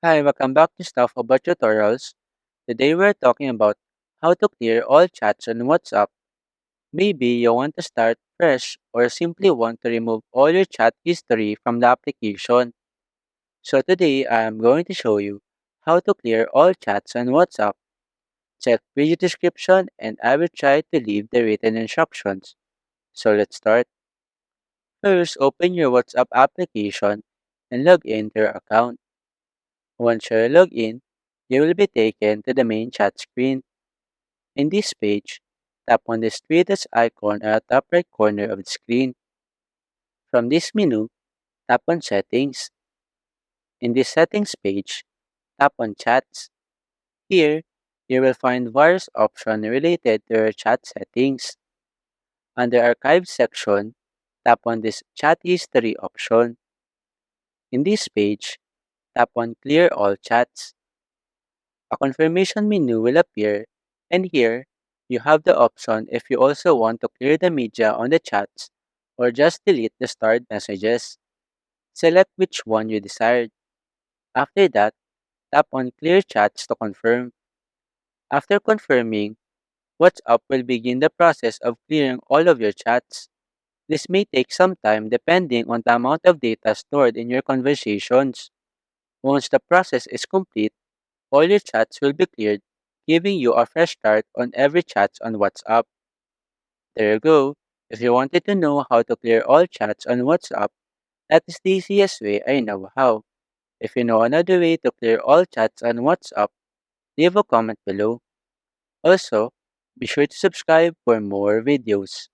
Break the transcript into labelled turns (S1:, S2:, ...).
S1: Hi, welcome back to Stuff About Tutorials. Today we're talking about how to clear all chats on WhatsApp. Maybe you want to start fresh or simply want to remove all your chat history from the application. So today I am going to show you how to clear all chats on WhatsApp. Check video description and I will try to leave the written instructions. So let's start. First, open your WhatsApp application and log in to your account. Once you're logged in, you will be taken to the main chat screen. In this page, tap on the status icon at the top right corner of the screen. From this menu, tap on Settings. In this Settings page, tap on Chats. Here, you will find various options related to your chat settings. Under Archive section, tap on this Chat History option. In this page, tap on Clear All Chats. A confirmation menu will appear, and here, you have the option if you also want to clear the media on the chats or just delete the stored messages. Select which one you desired. After that, tap on Clear Chats to confirm. After confirming, WhatsApp will begin the process of clearing all of your chats. This may take some time depending on the amount of data stored in your conversations. Once the process is complete, all your chats will be cleared, giving you a fresh start on every chat on WhatsApp. There you go. If you wanted to know how to clear all chats on WhatsApp, that is the easiest way I know how. If you know another way to clear all chats on WhatsApp, leave a comment below. Also, be sure to subscribe for more videos.